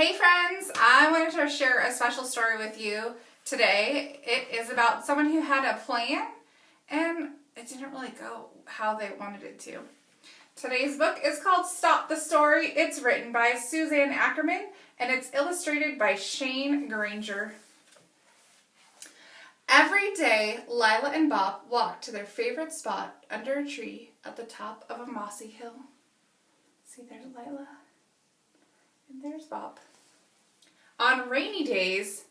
Hey friends, I wanted to share a special story with you today. It is about someone who had a plan and it didn't really go how they wanted it to. Today's book is called Stop the Story. It's written by Suzanne Ackerman and it's illustrated by Shane Granger. Every day, Lila and Bob walked to their favorite spot under a tree at the top of a mossy hill. See, there's Lila. And there's Bob. On rainy days,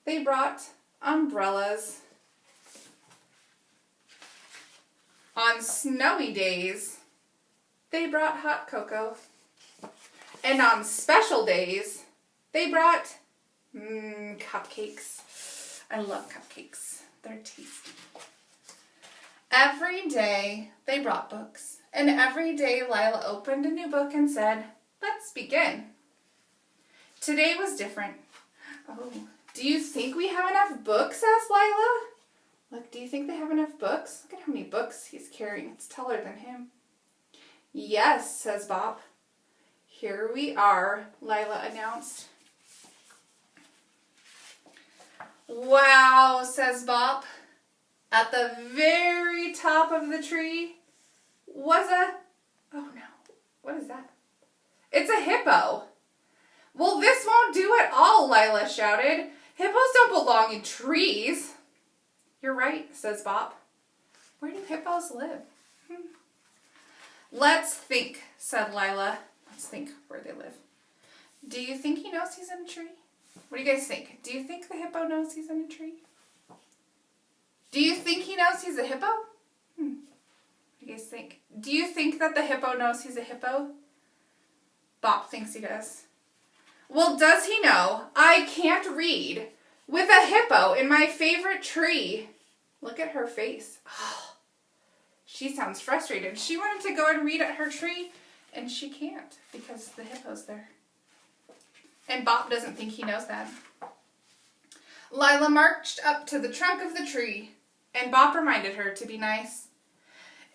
they brought umbrellas. On snowy days, they brought hot cocoa. And on special days, they brought cupcakes. I love cupcakes. They're tasty. Every day, they brought books. And every day, Lila opened a new book and said, "Let's begin." Today was different. Oh, do you think we have enough books? Asked Lila. Look, do you think they have enough books? Look at how many books he's carrying. It's taller than him. Yes, says Bob. Here we are, Lila announced. Wow, says Bob. At the very top of the tree was oh no, what is that? It's a hippo. Well, this won't do at all, Lila shouted. Hippos don't belong in trees. You're right, says Bob. Where do hippos live? Let's think, said Lila. Let's think where they live. Do you think he knows he's in a tree? What do you guys think? Do you think the hippo knows he's in a tree? Do you think he knows he's a hippo? What do you guys think? Do you think that the hippo knows he's a hippo? Bob thinks he does. Well, does he know I can't read with a hippo in my favorite tree? Look at her face. Oh, she sounds frustrated. She wanted to go and read at her tree, and she can't because the hippo's there. And Bob doesn't think he knows that. Lila marched up to the trunk of the tree, and Bob reminded her to be nice.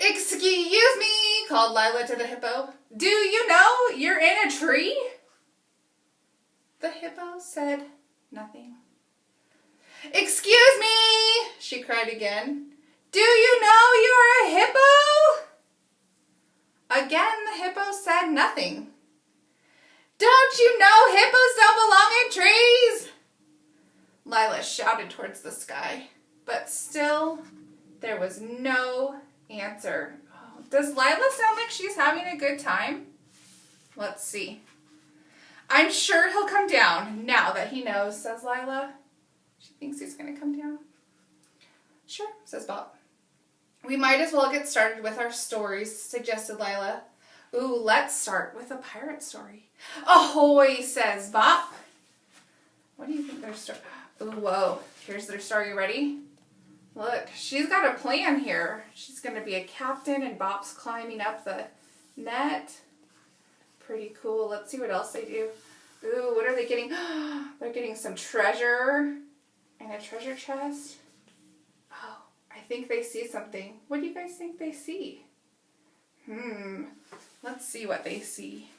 "Excuse me," called Lila to the hippo. "Do you know you're in a tree?" The hippo said nothing. "Excuse me," she cried again. "Do you know you're a hippo?" Again, the hippo said nothing. "Don't you know hippos don't belong in trees?" Lila shouted towards the sky, but still there was no answer. Oh, does Lila sound like she's having a good time? Let's see. "I'm sure he'll come down now that he knows," says Lila. She thinks he's going to come down. "Sure," says Bob. "We might as well get started with our stories," suggested Lila. "Ooh, let's start with a pirate story." "Ahoy," says Bob. What do you think their story? Ooh, whoa. Here's their story. You ready? Look, she's got a plan here. She's going to be a captain and Bob's climbing up the net. Pretty cool. Let's see what else they do. Ooh, what are they getting? They're getting some treasure and a treasure chest. Oh, I think they see something. What do you guys think they see? Let's see what they see.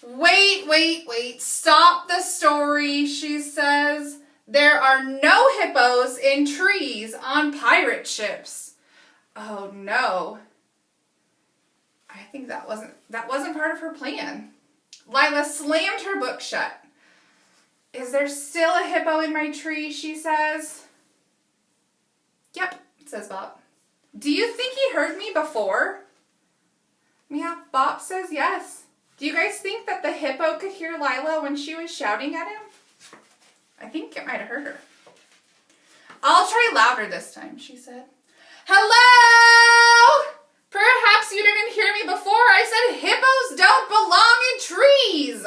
Wait. Stop the story, she says. There are no hippos in trees on pirate ships. Oh no. I think that wasn't part of her plan. Lila slammed her book shut. "Is there still a hippo in my tree?" she says. "Yep," says Bob. "Do you think he heard me before?" Yeah, Bob says yes. Do you guys think that the hippo could hear Lila when she was shouting at him? I think it might have heard her. "I'll try louder this time," she said. "Hello! Perhaps you didn't hear me before. I said hippos don't belong in trees."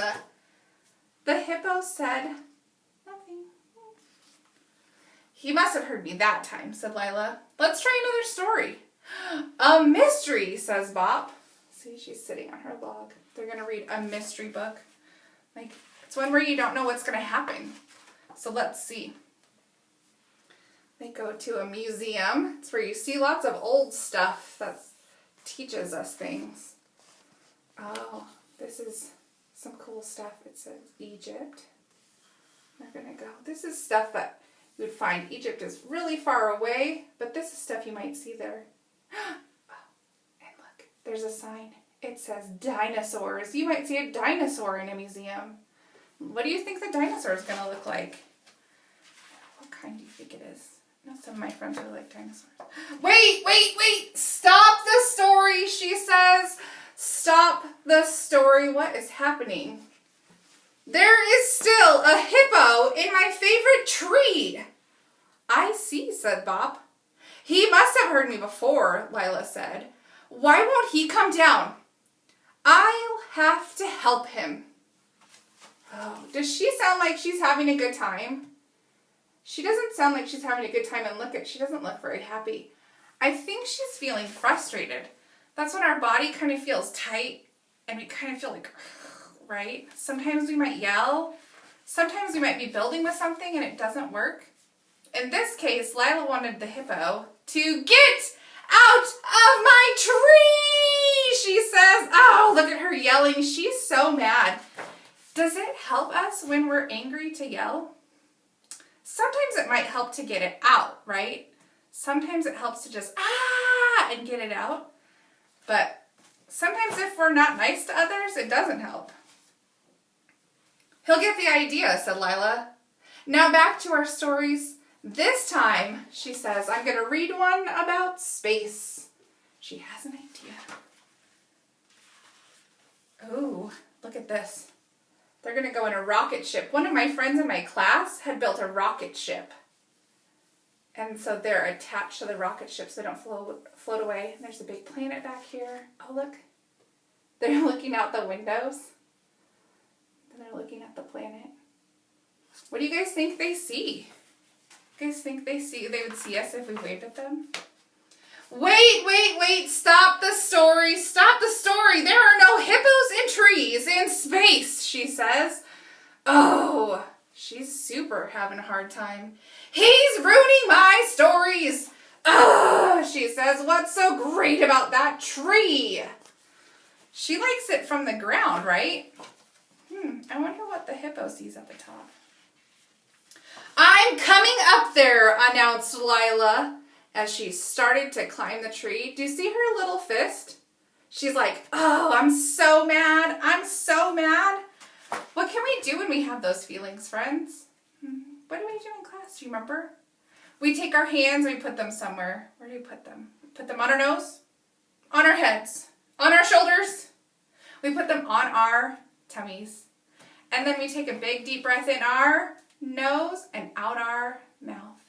The hippo said nothing. "He must have heard me that time," said Lila. "Let's try another story." "A mystery," says Bob. See, she's sitting on her log. They're going to read a mystery book. Like, it's one where you don't know what's going to happen. So let's see. They go to a museum. It's where you see lots of old stuff that teaches us things. Oh, this is Some cool stuff. It says Egypt. We're going to go. This is stuff that you would find. Egypt is really far away, but this is stuff you might see there. Oh, and look, there's a sign. It says dinosaurs. You might see a dinosaur in a museum. What do you think the dinosaur is going to look like? What kind do you think it is? I know some of my friends really like dinosaurs. Wait! Stop the story, she says. Stop the story. What is happening? There is still a hippo in my favorite tree. I see, said Bob. He must have heard me before, Lila said. Why won't he come down? I'll have to help him. Oh, does she sound like she's having a good time? She doesn't sound like she's having a good time, and she doesn't look very happy. I think she's feeling frustrated. That's when our body kind of feels tight, and we kind of feel like, right? Sometimes we might yell. Sometimes we might be building with something and it doesn't work. In this case, Lila wanted the hippo to get out of my tree, she says. Oh, look at her yelling. She's so mad. Does it help us when we're angry to yell? Sometimes it might help to get it out, right? Sometimes it helps to just, and get it out. But sometimes if we're not nice to others, it doesn't help. He'll get the idea, said Lila. Now back to our stories. This time, she says, I'm going to read one about space. She has an idea. Oh, look at this. They're going to go in a rocket ship. One of my friends in my class had built a rocket ship. And so they're attached to the rocket ship so they don't float away. And there's a big planet back here. Oh, look. They're looking out the windows. And they're looking at the planet. What do you guys think they see? You guys think they would see us if we waved at them? Wait, stop the story, there are no hippos in trees in space, she says. Oh, she's super having a hard time. He's ruining my stories. Oh, she says, what's so great about that tree? She likes it from the ground, right? I wonder what the hippo sees at the top. I'm coming up there, announced Lila as she started to climb the tree. Do you see her little fist? She's like, oh, I'm so mad. What can we do when we have those feelings, friends? What do we do in class? Do you remember? We take our hands and we put them somewhere. Where do we put them? Put them on our nose, on our heads, on our shoulders. We put them on our tummies. And then we take a big deep breath in our nose and out our mouth.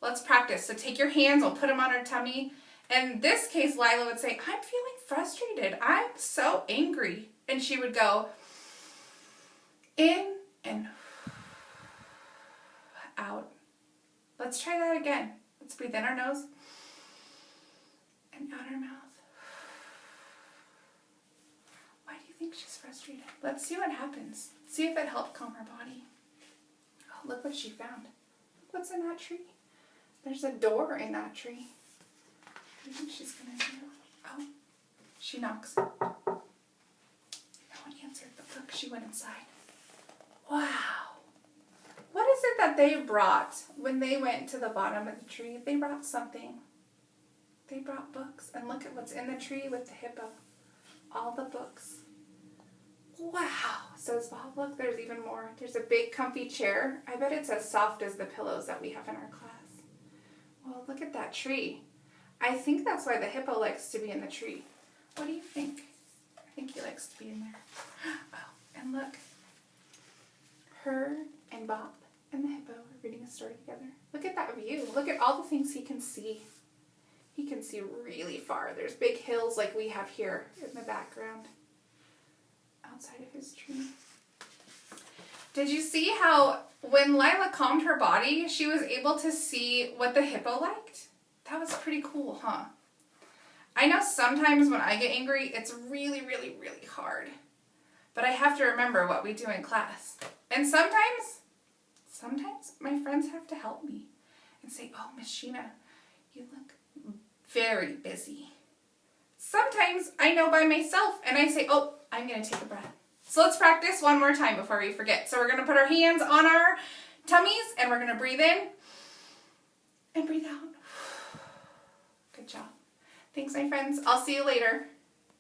Let's practice. So take your hands, we'll put them on our tummy. In this case, Lila would say, I'm feeling frustrated. I'm so angry. And she would go in and out. Let's try that again. Let's breathe in our nose and out our mouth. Why do you think she's frustrated? Let's see what happens. See if it helped calm her body. Oh, look what she found. Look what's in that tree. There's a door in that tree. What do you think she's going to do? Oh, she knocks. No one answered, but look, she went inside. Wow. What is it that they brought when they went to the bottom of the tree? They brought something. They brought books. And look at what's in the tree with the hippo. All the books. Wow, says Bob. Look, there's even more. There's a big comfy chair. I bet it's as soft as the pillows that we have in our class. Well, look at that tree. I think that's why the hippo likes to be in the tree. What do you think? I think he likes to be in there. Oh, and look. Her and Bob and the hippo are reading a story together. Look at that view. Look at all the things he can see. He can see really far. There's big hills like we have here in the background outside of his tree. Did you see how when Lila calmed her body, she was able to see what the hippo liked? That was pretty cool, huh? I know sometimes when I get angry, it's really, really, really hard. But I have to remember what we do in class. And sometimes my friends have to help me and say, oh, Miss Sheannah, you look very busy. Sometimes I know by myself and I say, oh, I'm going to take a breath. So let's practice one more time before we forget. So we're going to put our hands on our tummies and we're going to breathe in and breathe out. Good job. Thanks, my friends. I'll see you later.